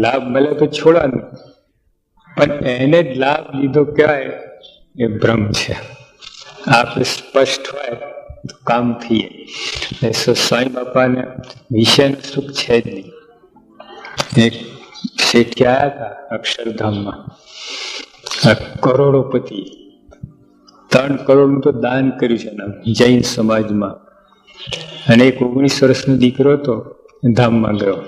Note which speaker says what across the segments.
Speaker 1: લાભ મળે તો છોડવાનું, પણ એને જ લાભ લીધો કહેવાય એ ભ્રમ છે. આપણે સ્પષ્ટ હોય તો કામ થઈએ. સ્વામી બાપાને વિષયનું સુખ છે જ નહીં. એક શેઠી આવ્યા હતા અક્ષરધામમાં, કરોડોપતિ, 3 કરોડનું તો દાન કર્યું છે જૈન સમાજમાં. અને એક 19 વર્ષનો દીકરો હતો, ધામમાં ગયો,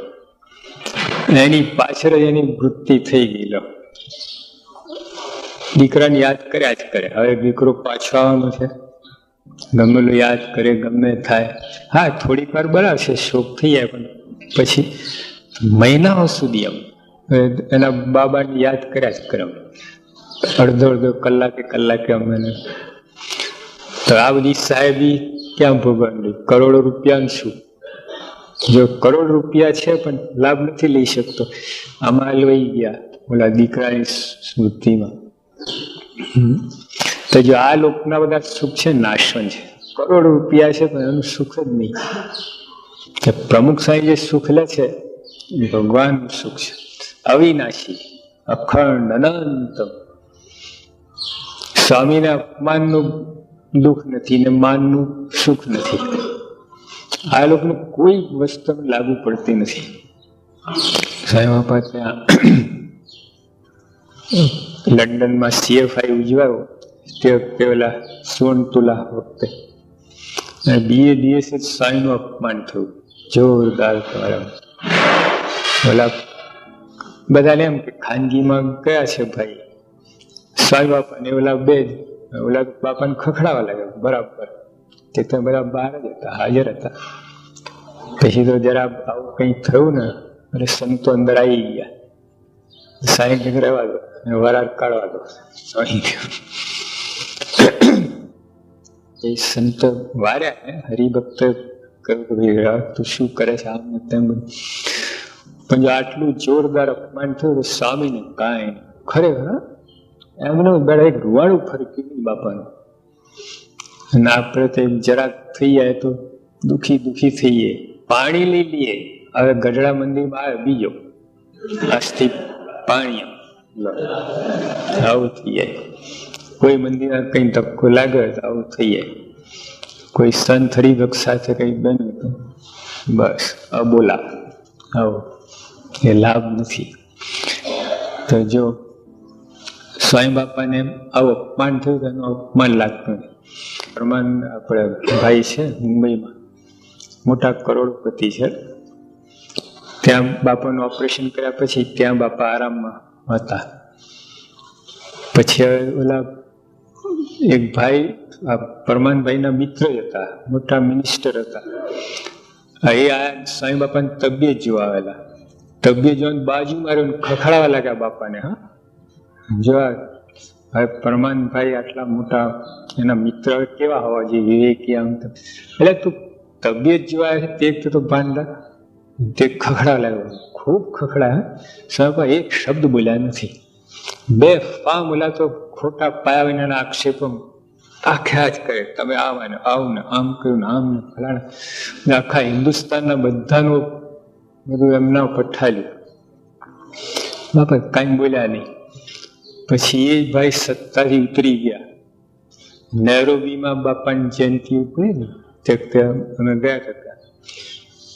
Speaker 1: એની પાછળ જ એની વૃત્તિ થઈ ગયેલો. દીકરાને યાદ કર્યા જ કરે. હવે દીકરો પાછો આવવાનો છે, ગમેલું યાદ કરે, ગમે થાય. હા, થોડીક વાર બરાબર શોક થઈ જાય, પણ પછી મહિનાઓ સુધી આમ એના બાબાને યાદ કર્યા જ કરે. અડધો કલાકે અમે. તો આ બધી સાહેબી ક્યાં ભોગવવાની? કરોડો રૂપિયા શું? જો કરોડ રૂપિયા છે પણ લાભ નથી લઈ શકતો, આમાં લઈ ગયા ઓલા દીકરાની સ્મૃતિમાં. તો જો આ લોકના બધા સુખ છે નાશવંત છે. કરોડ રૂપિયા છે પણ એનું સુખ જ નહીં. પ્રમુખ સાહેબ જે સુખ લે છે ભગવાનનું સુખ છે, અવિનાશી, અખંડ, અનંત. સ્વામીને અપમાનનું દુઃખ નથી ને માનનું સુખ નથી. આ લોકોને કોઈ વસ્તુ લાગુ પડતી નથી. સાંઈ બાપા ત્યાં લંડનમાં CFI ઉજવાયો તે વખતે ઓલા સુવર્ણ તુલા વખતે દિવસે સ્વામીનું અપમાન થયું જોરદાર. ઓલા બધાને એમ કે ખાનગીમાં ગયા છે ભાઈ સ્વામી બાપા ને ઓલા બે ઓલા બાપાને ખખડાવા લાગ્યા બરાબર. તે તો બધા બહાર જ હતા, હાજર હતા. પછી તો જરા આવું કઈ થયું ને એટલે સંતો અંદર આવી ગયા. સાંઈ રહેવા દો, વરાળ કાઢવા દો. એ સંતો વાર્યા ને હરિભક્ત કહ્યું તું શું કરે છે આમ તેમ. પણ જો આટલું જોરદાર અપમાન થયું તો સ્વામીને કાંઈ ખરેખર એમને બેડા એક રૂવાડું ફરક્યું બાપાનું. અને આપણે તો જરાક થઈ જાય તો દુખી થઈએ. પાણી લઈ લઈએ. હવે ગઢડા મંદિરમાં આવે બીજો અસ્થિ પાણી આવું થઈ જાય. કોઈ મંદિરમાં કઈ ધક્કો લાગે તો આવું થઈ જાય. કોઈ સંત હરિભક્ત સાથે કઈ બન્યું તો બસ બોલા આવો. એ લાભ નથી. તો જો સ્વામી બાપાને આવું અપમાન થયું તો એનું અપમાન લાગતું નથી. પ્રમાણ આપણે ભાઈ છે મુંબઈમાં, મોટા કરોડપતિ છે. ત્યાં બાપાનું ઓપરેશન કર્યા પછી ત્યાં બાપા આરામમાં હતા. પછી ઓલા એક ભાઈ પરમાનભાઈના મિત્ર જ હતા, મોટા મિનિસ્ટર હતા. એ આ સ્વામી બાપાની તબિયત જોવા આવેલા. તબિયત જોઈને બાજુ માર્યો, ખખડાવા લાગ્યા બાપાને. હા, જોવા હવે પરમાનભાઈ આટલા મોટા એના મિત્ર કેવા હોવા જોઈએ, વિવેકી આમ. એટલે તું તબિયત જોવા તે તો ભાન રાખ. તે ખખડાવા લાગ્યો, ખૂબ ખખડાયા. સ્વામી એક શબ્દ બોલ્યા નથી. બે ફામ ઓલા તો ખોટા પાયા વિનાના આક્ષેપો આખ્યા જ કરે. તમે આવા ને આવું ને આમ કર્યું ને આમ ને ફલાણા. આખા હિન્દુસ્તાનના બધાનું બધું એમના પઠાલ્યું. બાપા કાંઈ બોલ્યા નહીં. પછી એ ભાઈ સત્તાથી ઉતરી ગયા. નેરોબીમાં બાપાની જયંતિ ઉતરી ને તે અમે ગયા હતા.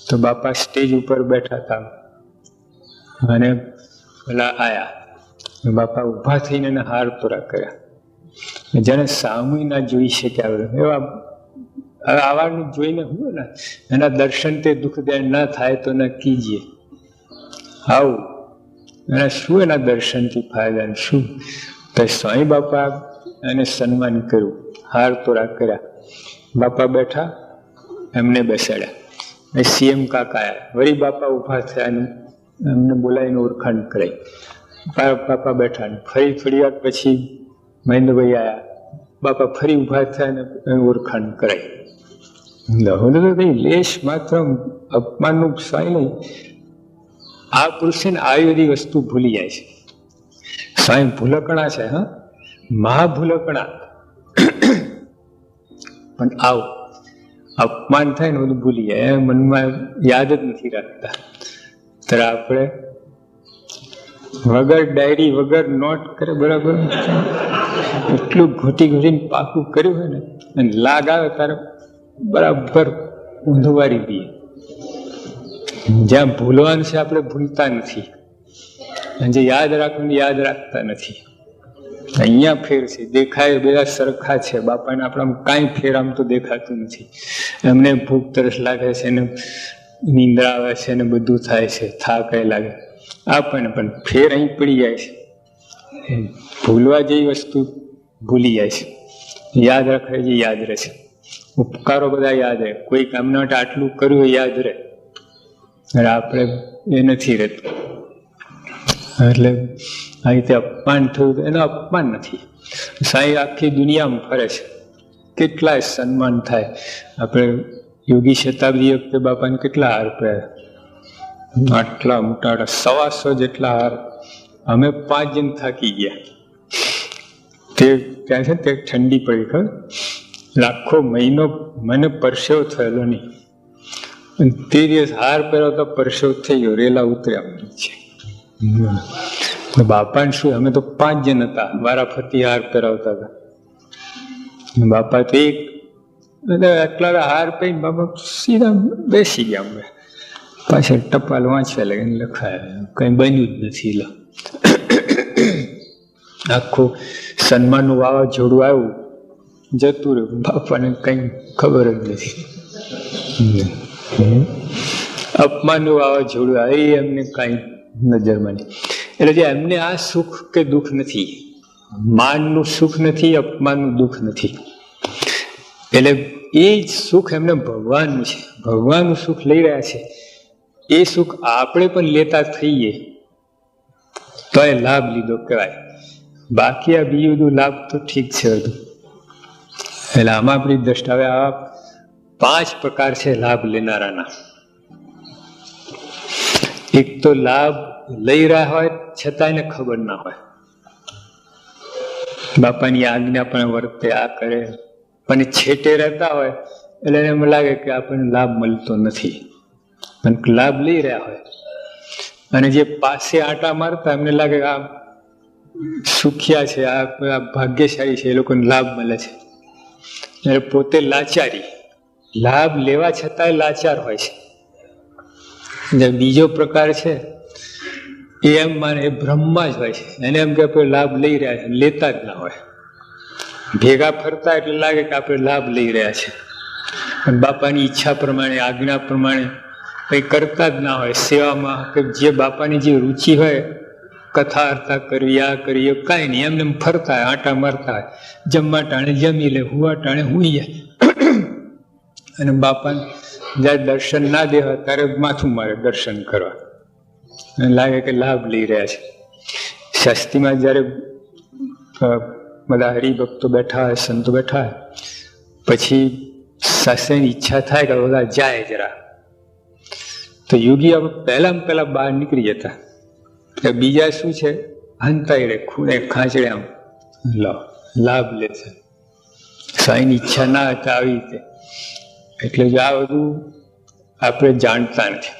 Speaker 1: તો બાપા સ્ટેજ ઉપર બેઠા હતા અને પેલા આયા. બાપા ઉભા થઈને એને હાર તોરા કર્યા. જેને સામું ના જોઈ શક્યા એવા આવાનું જોઈને હું ને એના દર્શન તે દુઃખદાય ના થાય તો ના કીજીએ. આવું એના શું એના દર્શનથી ફાયદા શું? તો સ્વામી બાપા એને સન્માન કર્યું, હાર તોરા કર્યા. બાપા બેઠા, એમને બેસાડ્યા. CM કાકા આવ્યા. વળી બાપા ઉભા થયા, એમને બોલાવીને ઓળખાણ કરાઈ. બાપા બેઠા. ફરી થોડી વાર પછી મહેન્દ્રભાઈ આવ્યા. બાપા ફરી ઉભા થયા ને ઓળખાણ કરાઈ. કઈ લેશ માત્ર અપમાનનું સાય નહીં. આ પુરુષે ને આવી બધી વસ્તુ ભૂલી જાય છે. સ્વયં ભૂલકણા છે, હા, મહાભૂલકણા. પણ આવ અપમાન થાય ને બધું ભૂલી જાય, મનમાં યાદ જ નથી રાખતા. ત્યારે આપણે વગર ડાયરી વગર નોટ કરે બરાબર, એટલું ઘોટી ઘોટીને પાકું કર્યું હોય ને, અને લાગ આવે તારે બરાબર ઊંધું વારી દઈએ. જ્યાં ભૂલવાનું છે આપણે ભૂલતા નથી, અને જે યાદ રાખવાનું યાદ રાખતા નથી. અહીંયા ફેર છે, દેખાય બધા સરખા છે. બાપાને આપણામાં કાંઈ ફેર આમ તો દેખાતું નથી. એમને ભૂખ તરસ લાગે છે ને, નિંદ્રા આવે છે ને, બધું થાય છે, થાક લાગે આપણને, પણ ફેર અહીં પડી જાય છે. ભૂલવા જેવી વસ્તુ ભૂલી જાય છે, યાદ રાખે છે યાદ રહે છે. ઉપકારો બધા યાદ રહે, કોઈ કામના માટે આટલું કર્યું યાદ રહે, આપણે એ નથી રહેતું. એટલે આ રીતે અપમાન થયું તો એનું અપમાન નથી. સાંઈ આખી દુનિયામાં ફરે છે, કેટલાય સન્માન થાય. આપણે યોગી શતાબ્દી વખતે બાપાને કેટલા હાર પહેર્યા, આટલા મોટા 125 જેટલા હાર. અમે 5 જણ થાકી ગયા. તે ત્યાં છે તે ઠંડી પડી, ખબર આખો મહિનો મને પરસેવો થયેલો નહીં. તે દિવસ હાર પહેર્યો તો પરસેવો થઈ ગયો, રેલા ઉતર્યા છે. બાપાને શું, અમે તો 5 જણ હતા, વારા ફરતી હાર પહેરાવતા હતા. બાપા તો એટલા હાર પહેરીને બાપા સીધા બેસી ગયા. અમે પાછળ ટપાલ વાંચવા લાગે, લખાય કઈ બન્યું જ નથી. આખું સન્માનનું વાવાઝોડું આવ્યું, જતું રહ્યું, બાપાને કઈ ખબર જ નથી. અપમાનનું વાવાઝોડું આવે એમને કઈ નજરમાં નહીં. એટલે જે એમને આ સુખ કે દુઃખ નથી, માનનું સુખ નથી, અપમાનનું દુઃખ નથી. એટલે એ જ સુખ એમને ભગવાનનું છે, ભગવાનનું સુખ લઈ રહ્યા છે. એ સુખ આપણે પણ લેતા થઈએ તો એ લાભ લીધો કહેવાય. બાકી આ બીજું બધું લાભ તો ઠીક છે બધું. એટલે આમાં આપણી દ્રષ્ટિ હવે આ 5 પ્રકાર છે લાભ લેનારાના. એક તો લાભ લઈ રહ્યા હોય છતાં એને ખબર ના હોય, બાપાની આજ્ઞા પણ વર્તે, આ કરે, પણ છેટે રહેતા હોય એટલે એમ લાગે કે આપણને લાભ મળતો નથી. પણ લાભ લઈ રહ્યા હોય, અને જે પાસે આંટા મારતા એમને લાગે આ સુખિયા છે, આ ભાગ્યશાળી છે, એ લોકોને લાભ મળે છે. એટલે પોતે લાચારી, લાભ લેવા છતાં લાચાર હોય છે. બીજો પ્રકાર છે એ એમ માને એ બ્રહ્મા જ હોય છે, એને એમ કે આપણે લાભ લઈ રહ્યા છે, લેતા જ ના હોય. ભેગા ફરતા એટલે લાગે કે આપણે લાભ લઈ રહ્યા છે, પણ બાપાની ઈચ્છા પ્રમાણે, આજ્ઞા પ્રમાણે કંઈ કરતા જ ના હોય. સેવામાં કે જે બાપાની જે રુચિ હોય, કથા અર્થા કરવી, આ કરીએ, કાંઈ નહીં, એમને ફરતા હોય, આંટા મારતા હોય. જમવા ટાણે જમી લે, હુવા ટાણે હુઈ જાય. અને બાપાને જ્યારે દર્શન ના દેવા ત્યારે માથું મારે દર્શન કરવા, લાગે કે લાભ લઈ રહ્યા છે. શાસ્ત્રીમાં જયારે બધા હરિભક્તો બેઠા હોય, સંતો બેઠા હોય, પછી શાસ્ત્રીની ઈચ્છા થાય કે બધા જાય જરા, તો યોગી પહેલા બહાર નીકળી જતા. બીજા શું છે, હંતાઈ રે, ખૂણે ખાંચડે આમ લાભ લે છે. સાઈની ઈચ્છા ના હતા આવી રીતે. એટલે જ આ બધું આપણે જાણતા નથી.